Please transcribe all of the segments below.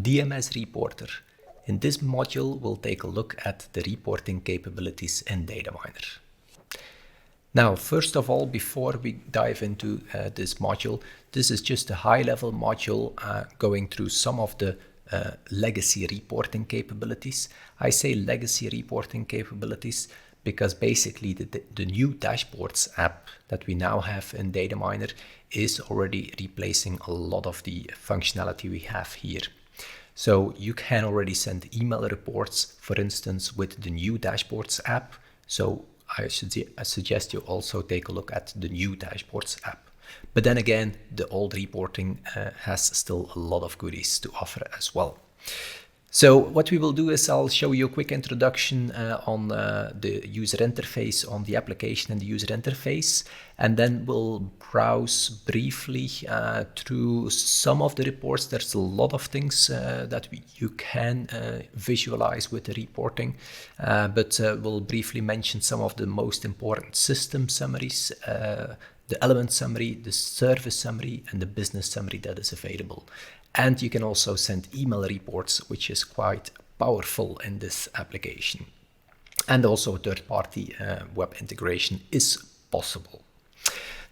DMS Reporter. In this module, we'll take a look at the reporting capabilities in DataMiner. Now, first of all, before we dive into this module, this is just a high-level module going through some of the legacy reporting capabilities. I say legacy reporting capabilities because basically the new dashboards app that we now have in DataMiner is already replacing a lot of the functionality we have here. So you can already send email reports, for instance, with the new dashboards app. So I suggest you also take a look at the new dashboards app. But then again, the old reporting has still a lot of goodies to offer as well. So what we will do is I'll show you a quick introduction on the user interface, on the application and the user interface, and then we'll browse briefly through some of the reports. There's a lot of things that you can visualize with the reporting, but we'll briefly mention some of the most important system summaries, the element summary, the service summary, and the business summary that is available. And you can also send email reports, which is quite powerful in this application. And also third-party web integration is possible.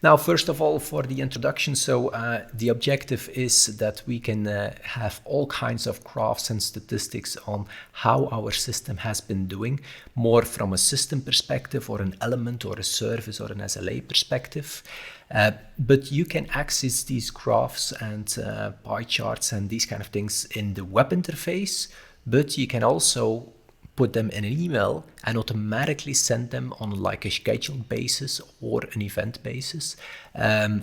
Now, first of all, for the introduction, so the objective is that we can have all kinds of graphs and statistics on how our system has been doing, more from a system perspective or an element or a service or an SLA perspective. But you can access these graphs and pie charts and these kind of things in the web interface, but you can also put them in an email and automatically send them on like a scheduled basis or an event basis.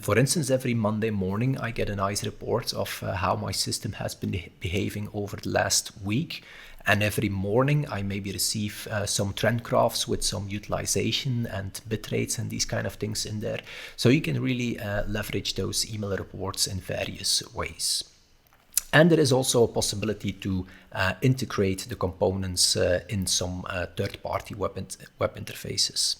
For instance, every Monday morning, I get a nice report of how my system has been behaving over the last week. And every morning, I maybe receive some trend graphs with some utilization and bit rates and these kind of things in there. So you can really leverage those email reports in various ways. And there is also a possibility to integrate the components in some third-party web interfaces.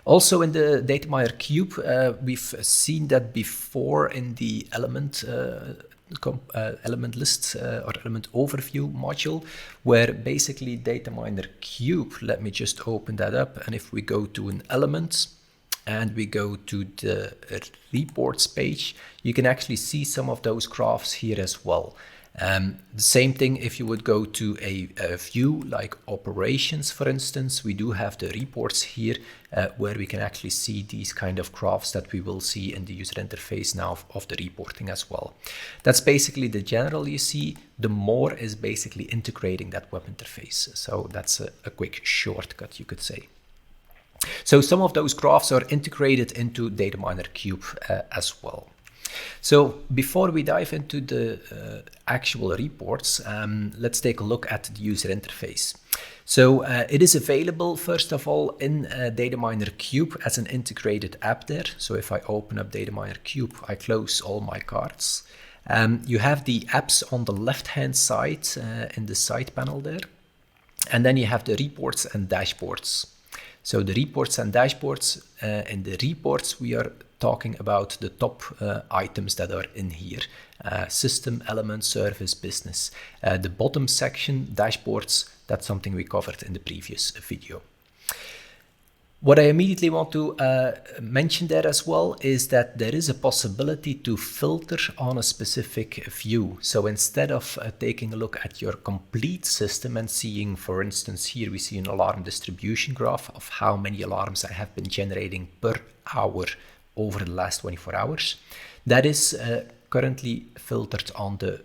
Also in the DataMiner Cube, we've seen that before in the element list or element overview module, where basically DataMiner Cube, let me just open that up, and if we go to an element, and we go to the reports page, you can actually see some of those graphs here as well. The same thing if you would go to a view like operations, for instance, we do have the reports here where we can actually see these kind of graphs that we will see in the user interface now of the reporting as well. That's basically the general you see. The more is basically integrating that web interface. So that's a quick shortcut, you could say. So some of those graphs are integrated into DataMiner Cube as well. So before we dive into the actual reports, let's take a look at the user interface. So it is available, first of all, in DataMiner Cube as an integrated app there. So if I open up DataMiner Cube, I close all my cards. You have the apps on the left-hand side in the side panel there. And then you have the reports and dashboards. So the reports and dashboards, in the reports, we are talking about the top items that are in here. System, element, service, business. The bottom section, dashboards, that's something we covered in the previous video. What I immediately want to mention there as well is that there is a possibility to filter on a specific view. So instead of taking a look at your complete system and seeing, for instance, here we see an alarm distribution graph of how many alarms I have been generating per hour over the last 24 hours. That is currently filtered on the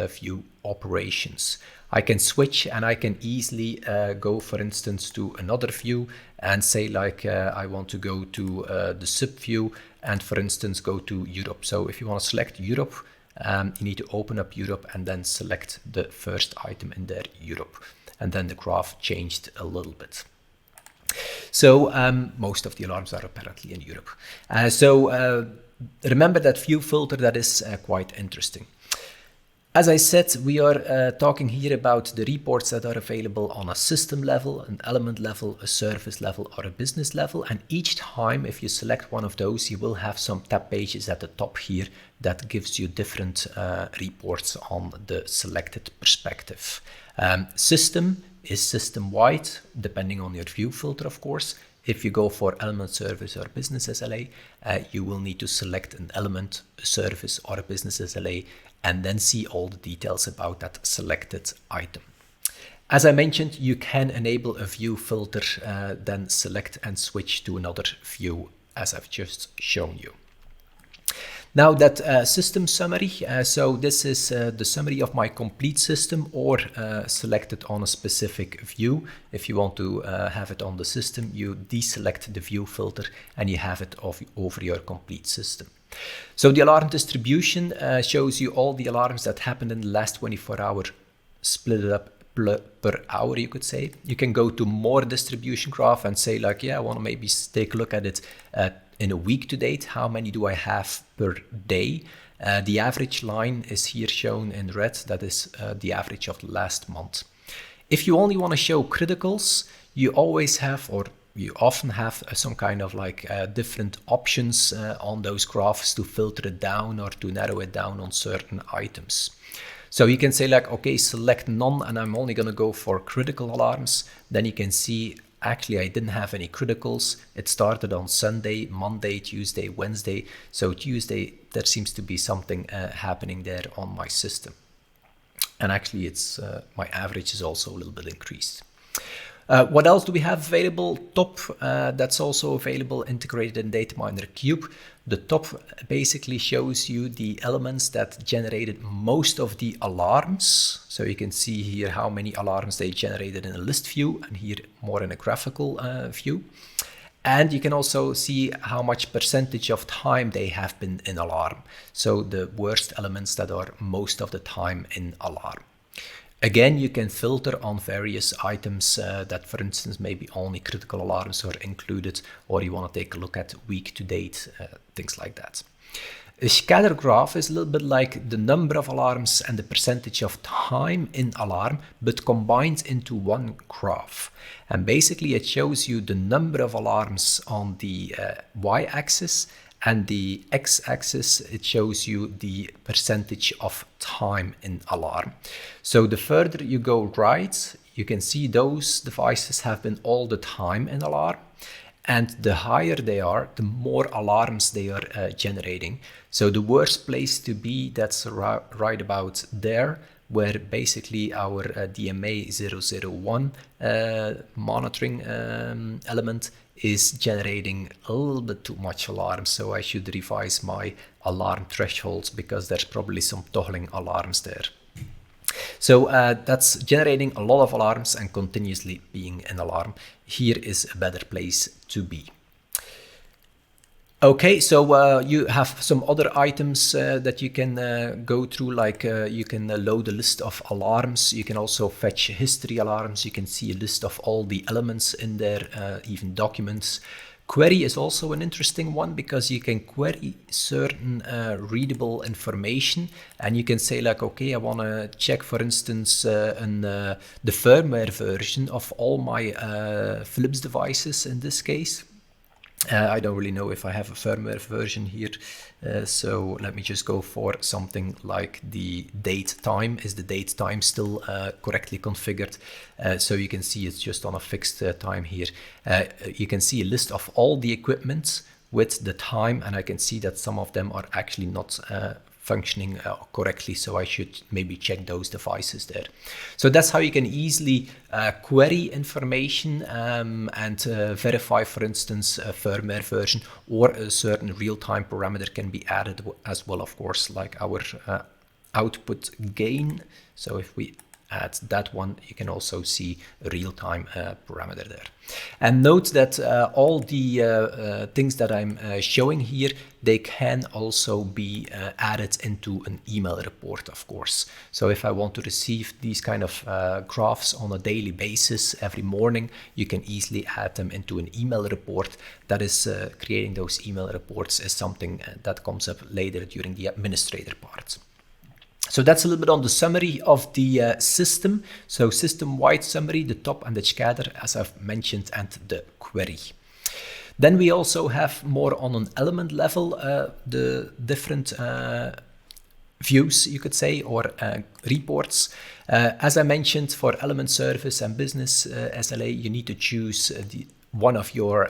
view operations. I can switch and I can easily go, for instance, to another view and say like I want to go to the sub view and, for instance, go to Europe. So if you want to select Europe, you need to open up Europe and then select the first item in there, Europe. And then the graph changed a little bit. So most of the alarms are apparently in Europe. Remember that view filter, that is quite interesting. As I said, we are talking here about the reports that are available on a system level, an element level, a service level, or a business level. And each time, if you select one of those, you will have some tab pages at the top here that gives you different reports on the selected perspective. System is system-wide, depending on your view filter, of course. If you go for element, service, or business SLA, you will need to select an element, a service, or a business SLA, and then see all the details about that selected item. As I mentioned, you can enable a view filter, then select and switch to another view, as I've just shown you. Now that system summary, so this is the summary of my complete system, or selected on a specific view. If you want to have it on the system, you deselect the view filter and you have it over your complete system. So the alarm distribution shows you all the alarms that happened in the last 24 hours, split it up per hour, you could say. You can go to more distribution graph and say like, yeah, I want to maybe take a look at it in a week to date. How many do I have per day? The average line is here shown in red. That is the average of the last month. If you only want to show criticals, you always have, or you often have some kind of like different options on those graphs to filter it down or to narrow it down on certain items. So you can say like, okay, select none, and I'm only going to go for critical alarms. Then you can see, actually, I didn't have any criticals. It started on Sunday, Monday, Tuesday, Wednesday. So Tuesday, there seems to be something happening there on my system. And actually, it's my average is also a little bit increased. What else do we have available? Top, that's also available integrated in DataMiner Cube. The top basically shows you the elements that generated most of the alarms. So you can see here how many alarms they generated in a list view, and here more in a graphical view. And you can also see how much percentage of time they have been in alarm. So the worst elements that are most of the time in alarm. Again, you can filter on various items that, for instance, maybe only critical alarms are included, or you want to take a look at week to date, things like that. A scatter graph is a little bit like the number of alarms and the percentage of time in alarm, but combined into one graph. And basically, it shows you the number of alarms on the y-axis, and the x-axis, it shows you the percentage of time in alarm. So the further you go right, you can see those devices have been all the time in alarm. And the higher they are, the more alarms they are generating. So the worst place to be, that's right about there, where basically our DMA 001 monitoring element is generating a little bit too much alarm. So I should revise my alarm thresholds, because there's probably some toggling alarms there. So that's generating a lot of alarms and continuously being an alarm. Here is a better place to be. Okay, so you have some other items that you can go through, like you can load a list of alarms. You can also fetch history alarms. You can see a list of all the elements in there, even documents. Query is also an interesting one, because you can query certain readable information, and you can say like, okay, I want to check, for instance, the firmware version of all my Philips devices in this case. I don't really know if I have a firmware version here, so let me just go for something like the date time. Is the date time still correctly configured? So you can see it's just on a fixed time here. You can see a list of all the equipment with the time, and I can see that some of them are actually not functioning correctly, so I should maybe check those devices there. So that's how you can easily query information and verify, for instance, a firmware version, or a certain real-time parameter can be added as well, of course, like our output gain. So if we add that one, you can also see a real-time parameter there. And note that all the things that I'm showing here, they can also be added into an email report, of course. So if I want to receive these kind of graphs on a daily basis every morning, you can easily add them into an email report. That is, creating those email reports is something that comes up later during the administrator part. So that's a little bit on the summary of the system. So system-wide summary, the top and the scatter, as I've mentioned, and the query. Then we also have more on an element level, the different views, you could say, or reports. As I mentioned, for element service and business SLA, you need to choose one of your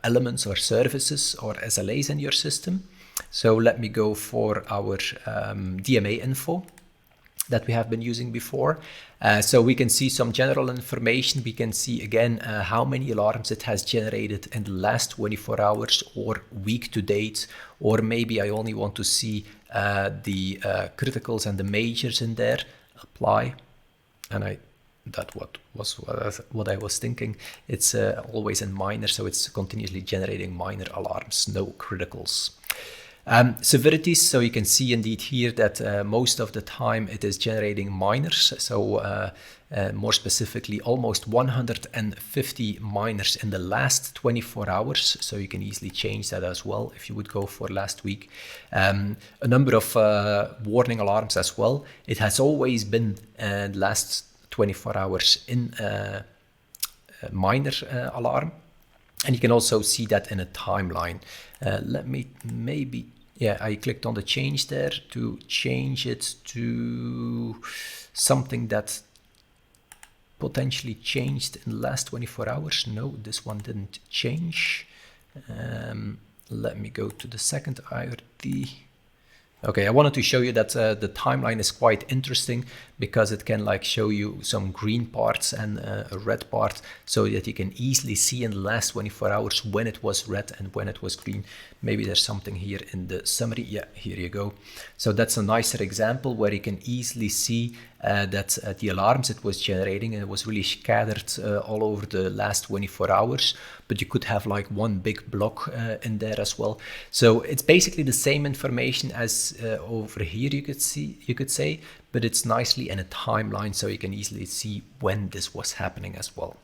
elements or services or SLAs in your system. So let me go for our DMA info that we have been using before. So we can see some general information. We can see again how many alarms it has generated in the last 24 hours or week to date, or maybe I only want to see the criticals and the majors in there. Apply, and that what I was thinking. It's always in minor, so it's continuously generating minor alarms, no criticals. Severities, so you can see indeed here that most of the time it is generating minors, so more specifically almost 150 minors in the last 24 hours, so you can easily change that as well if you would go for last week. A number of warning alarms as well. It has always been the last 24 hours in minor alarm. And you can also see that in a timeline. Let me maybe, yeah, I clicked on the change there to change it to something that potentially changed in the last 24 hours. No, this one didn't change. Let me go to the second IRT. Okay, I wanted to show you that the timeline is quite interesting because it can like show you some green parts and a red part, so that you can easily see in the last 24 hours when it was red and when it was green. Maybe there's something here in the summary. Yeah, here you go. So that's a nicer example where you can easily see that the alarms it was generating, and it was really scattered all over the last 24 hours, but you could have like one big block in there as well. So it's basically the same information as over here, you could say, but it's nicely in a timeline, so you can easily see when this was happening as well.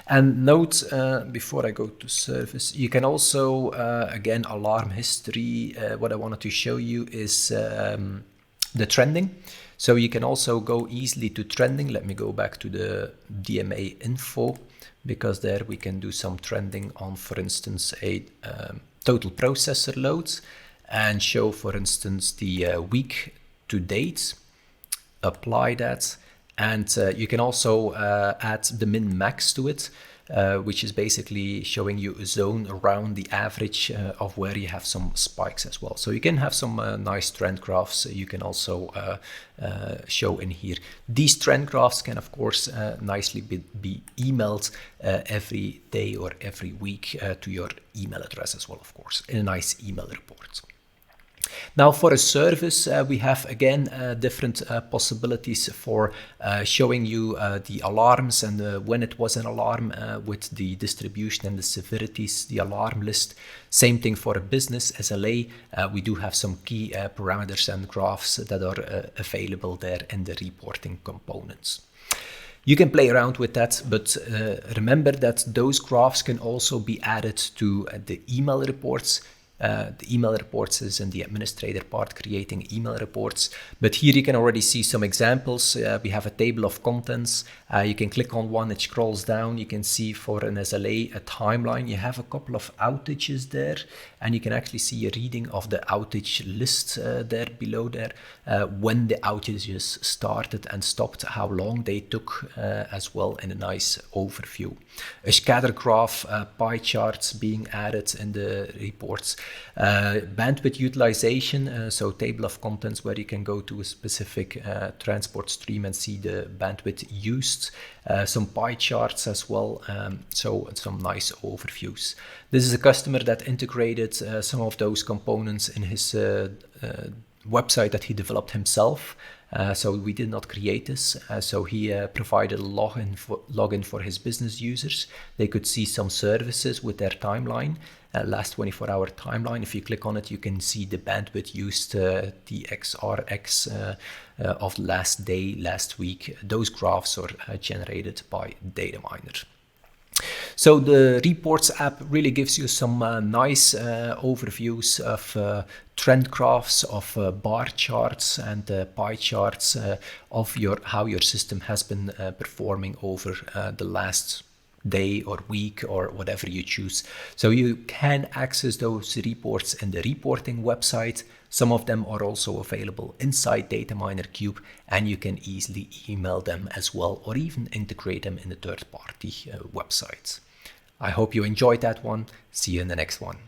And note, before I go to service, you can also, again, alarm history. What I wanted to show you is the trending. So you can also go easily to trending. Let me go back to the DMA info, because there we can do some trending on, for instance, a total processor loads, and show, for instance, the week to date. Apply that. And you can also add the min-max to it, which is basically showing you a zone around the average of where you have some spikes as well. So you can have some nice trend graphs you can also show in here. These trend graphs can, of course, nicely be emailed every day or every week to your email address as well, of course, in a nice email report. Now for a service, we have again different possibilities for showing you the alarms and when it was an alarm with the distribution and the severities, the alarm list. Same thing for a business SLA. We do have some key parameters and graphs that are available there in the reporting components. You can play around with that, but remember that those graphs can also be added to the email reports. The email reports is in the administrator part, creating email reports. But here you can already see some examples. We have a table of contents. You can click on one, it scrolls down. You can see for an SLA, a timeline. You have a couple of outages there, and you can actually see a reading of the outage list there below there, when the outages started and stopped, how long they took as well, in a nice overview. A scatter graph, pie charts being added in the reports. Bandwidth utilization, so table of contents where you can go to a specific transport stream and see the bandwidth used. Some pie charts as well, so some nice overviews. This is a customer that integrated some of those components in his website that he developed himself. So we did not create this. So he provided a login for his business users. They could see some services with their timeline, last 24-hour timeline. If you click on it, you can see the bandwidth used, the XRX of last day, last week. Those graphs are generated by DataMiner. So the Reports app really gives you some nice overviews of trend graphs, of bar charts and pie charts of how your system has been performing over the last day or week or whatever you choose. So you can access those reports in the reporting website. Some of them are also available inside DataMiner Cube, and you can easily email them as well, or even integrate them in the third-party websites. I hope you enjoyed that one. See you in the next one.